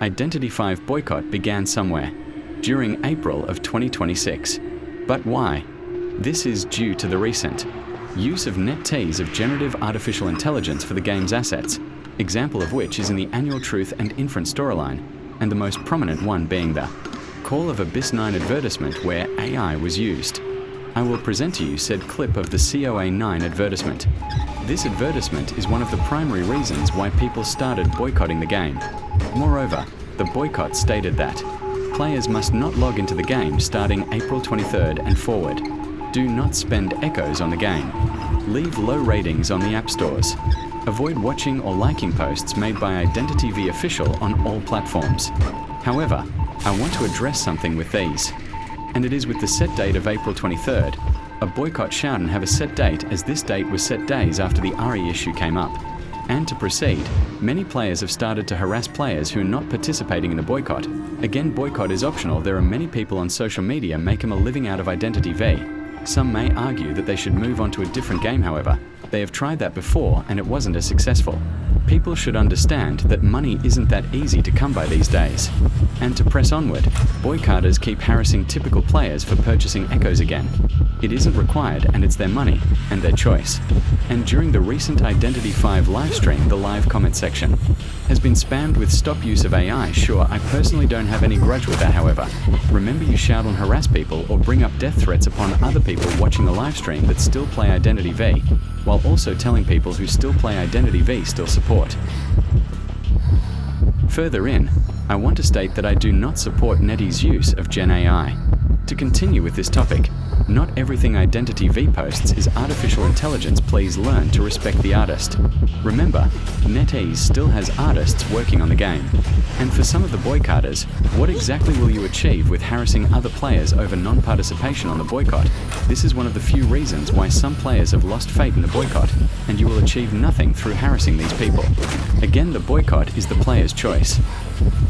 Identity V Boycott began somewhere, during April of 2026. But why? This is due to the recent use of netease of generative artificial intelligence for the game's assets, example of which is in the annual Truth and Inference storyline, and the most prominent one being the Call of Abyss 9 advertisement where AI was used. I will present to you said clip of the COA 9 advertisement. This advertisement is one of the primary reasons why people started boycotting the game. Moreover, the boycott stated that players must not log into the game starting April 23rd and forward. Do not spend echoes on the game. Leave low ratings on the app stores. Avoid watching or liking posts made by Identity V Official on all platforms. However, I want to address something with these, and it is with the set date of April 23rd. A boycott shouldn't have a set date, as this date was set days after the RE issue came up. And to proceed, many players have started to harass players who are not participating in the boycott. Again, boycott is optional. There are many people on social media making a living out of Identity V. Some may argue that they should move on to a different game, however. They have tried that before and it wasn't as successful. People should understand that money isn't that easy to come by these days. And to press onward, boycotters keep harassing typical players for purchasing echoes again. It isn't required and it's their money and their choice. And during the recent Identity V livestream, the live comment section has been spammed with stop use of AI. Sure, I personally don't have any grudge with that, however. Remember, you shout and harass people or bring up death threats upon other people watching the live stream that still play Identity V, while also telling people who still play Identity V still support. Further in, I want to state that I do not support netease use of Gen AI. To continue with this topic, not everything Identity V posts is artificial intelligence. Please learn to respect the artist. Remember, netease still has artists working on the game. And for some of the boycotters, what exactly will you achieve with harassing other players over non-participation on the boycott? This is one of the few reasons why some players have lost faith in the boycott, and you will achieve nothing through harassing these people. Again, the boycott is the player's choice.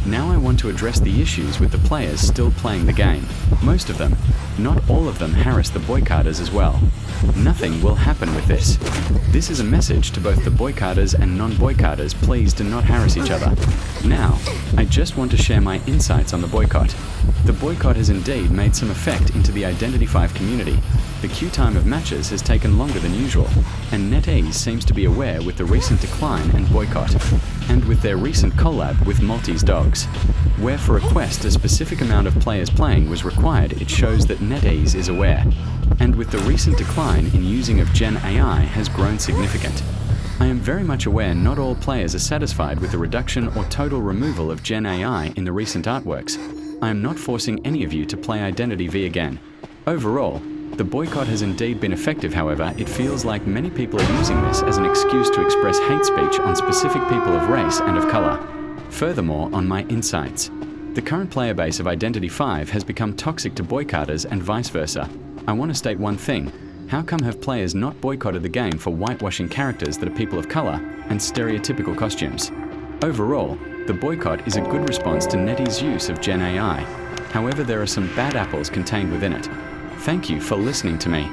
Now I want to address the issues with the players still playing the game. Most of them, not all of them, harass the boycotters as well. Nothing will happen with this. This is a message to both the boycotters and non-boycotters. Please do not harass each other. Now, I just want to share my insights on the boycott. The boycott has indeed made some effect into the Identity V community. The queue time of matches has taken longer than usual, and netease seems to be aware with the recent decline and boycott, and with their recent collab with Maltese dogs, where for a quest a specific amount of players playing was required. It shows that netease is aware, and with the recent decline in using of Gen AI has grown significant. I am very much aware not all players are satisfied with the reduction or total removal of Gen AI in the recent artworks. I am not forcing any of you to play Identity V again. Overall, the boycott has indeed been effective. However, it feels like many people are using this as an excuse to express hate speech on specific people of race and of color. Furthermore, on my insights, the current player base of Identity V has become toxic to boycotters and vice versa. I want to state one thing. How come have players not boycotted the game for whitewashing characters that are people of color and stereotypical costumes? Overall, the boycott is a good response to netease use of Gen AI. However, there are some bad apples contained within it. Thank you for listening to me.